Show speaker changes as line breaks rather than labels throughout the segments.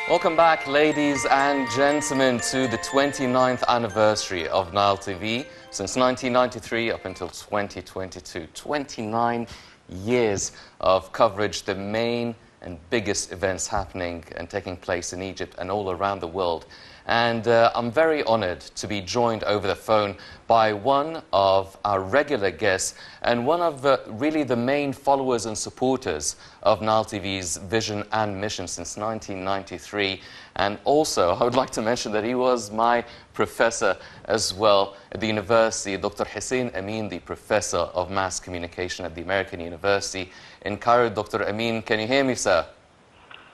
Welcome back, ladies and gentlemen, to the 29th anniversary of Nile TV. Since 1993 up until 2022, 29 years of coverage, the main and biggest events happening and taking place in Egypt and all around the world. And I'm very honored to be joined over the phone by one of our regular guests and one of really the main followers and supporters of Nile TV's vision and mission since 1993. And also, I would like to mention that he was my professor as well at the university, Dr. Hussein Amin, the professor of mass communication at the American University in Cairo. Dr. Amin, can you hear me, sir?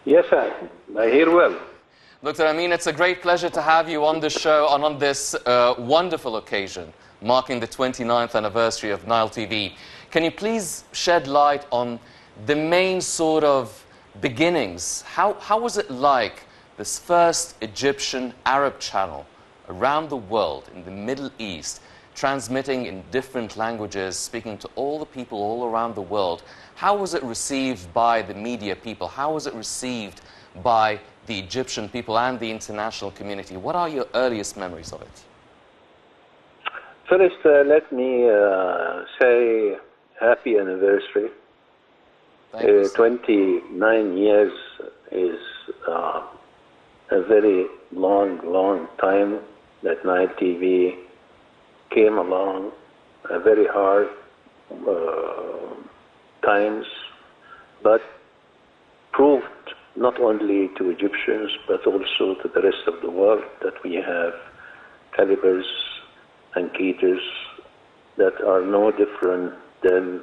Yes, sir. I hear well.
Dr. Amin, it's a great pleasure to have you on the show and on this wonderful occasion, marking the 29th anniversary of Nile TV. Can you please shed light on the main sort of beginnings? How was it like, this first Egyptian Arab channel around the world in the Middle East, transmitting in different languages, speaking to all the people all around the world? How was it received by the media people? How was it received by the Egyptian people and the international community? What are your earliest memories of it?
First, let me say happy anniversary. 29 years is a very long time that Nile TV came along, a very hard times, but proved not only to Egyptians but also to the rest of the world that we have calibers and cadres that are no different than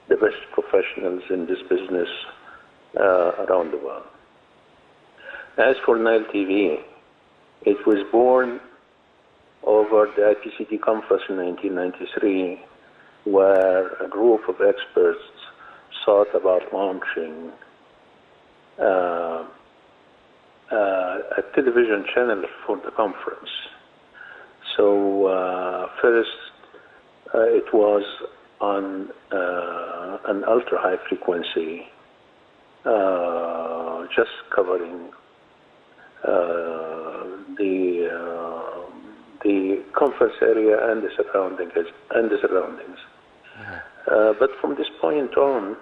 the best professionals in this business around the world. As for Nile TV, it was born over the IPCT conference in 1993, where a group of experts thought about launching a television channel for the conference. So first it was on an ultra-high frequency, just covering the conference area and the surroundings. But from this point on,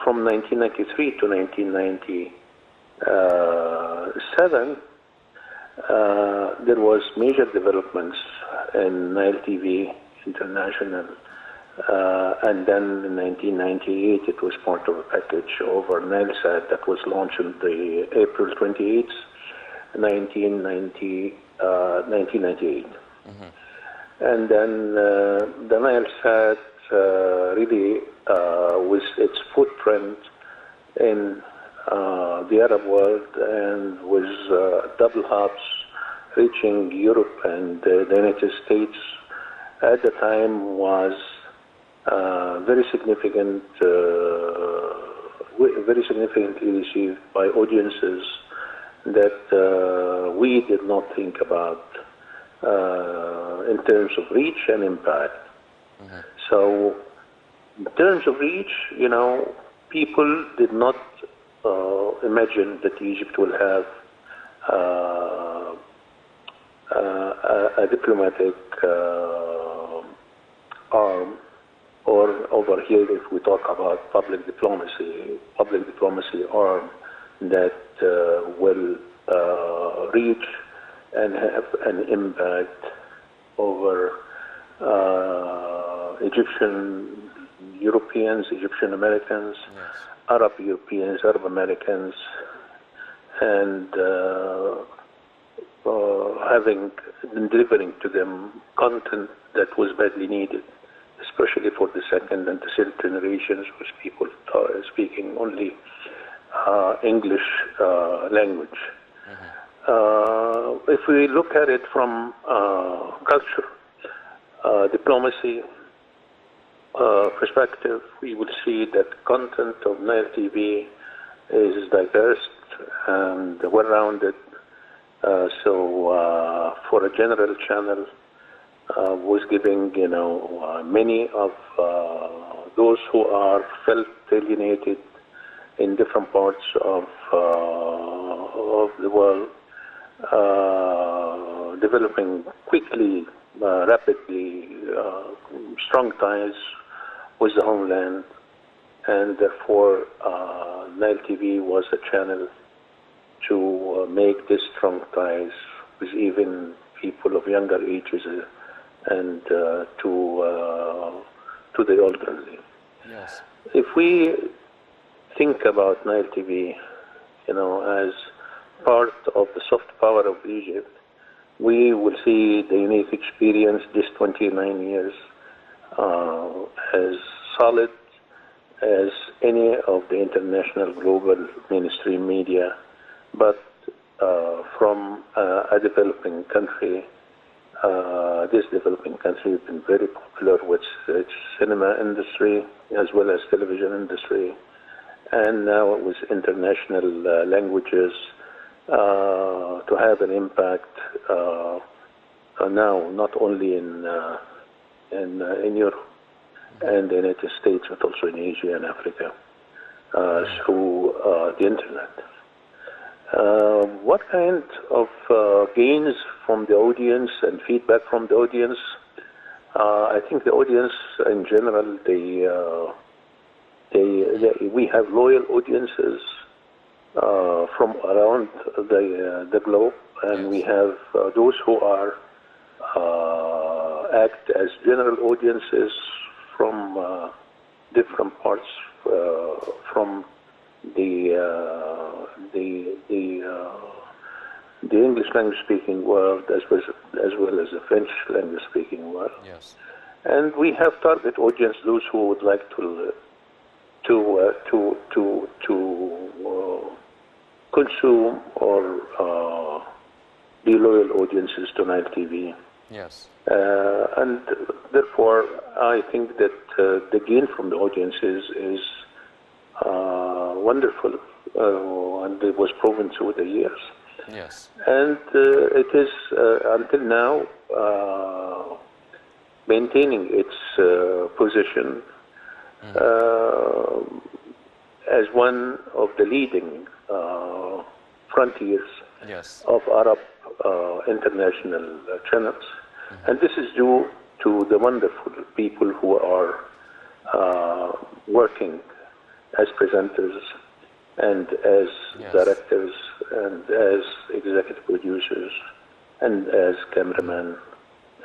from 1993 to 1997, there was major developments in Nile TV International, and then in 1998 it was part of a package over Nilesat that was launched on the April 28th, 1998. And then the Nilesat really, with its footprint in the Arab world and with double hubs reaching Europe and the United States, at the time was very significantly received by audiences that we did not think about in terms of reach and impact. So in terms of reach, you know, people did not imagine that Egypt will have a diplomatic arm, or over here, if we talk about public diplomacy arm that will reach and have an impact over Egyptian Europeans, Egyptian Americans, yes, Arab Europeans, Arab Americans, and delivering to them content that was badly needed, especially for the second and the third generations, with people speaking only English language. If we look at it from culture, diplomacy perspective, we will see that content of Nile TV is diverse and well-rounded. So for a general channel, was giving, many of those who are felt alienated in different parts of the world, developing quickly, rapidly, strong ties with the homeland, and therefore Nile TV was a channel to make these strong ties with even people of younger ages and to the elderly.
Yes.
If we think about Nile TV, as part of the soft power of Egypt, we will see the unique experience this 29 years as solid as any of the international global mainstream media, but from a developing country. This developing country has been very popular with its cinema industry as well as television industry, and now with international languages to have an impact now not only in Europe and the United States, but also in Asia and Africa through the internet. What kind of gains from the audience and feedback from the audience? I think the audience in general, we have loyal audiences from around the globe, and we have those who are act as general audiences from different parts from the English language speaking world as well as the French language speaking world.
Yes.
And we have target audience, those who would like to consume or be loyal audiences to Nile TV.
Yes.
And therefore, I think that the gain from the audiences is wonderful, and it was proven through the years.
Yes.
And it is, until now, maintaining its position as one of the leading frontiers of Arab international channels. And this is due to the wonderful people who are working as presenters and as directors and as executive producers and as cameramen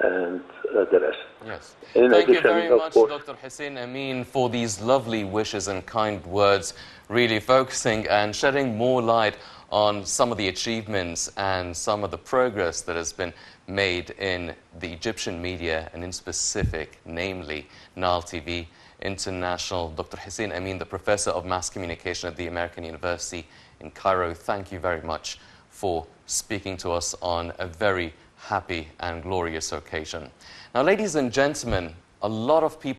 and the rest.
Yes.
In
Thank you
addition,
very
of
much,
course,
Dr. Hussein Amin, for these lovely wishes and kind words, really focusing and shedding more light on some of the achievements and some of the progress that has been made in the Egyptian media, and in specific, namely, Nile TV International. Dr. Hussein Amin, the Professor of Mass Communication at the American University in Cairo, thank you very much for speaking to us on a very happy and glorious occasion. Now, ladies and gentlemen, a lot of people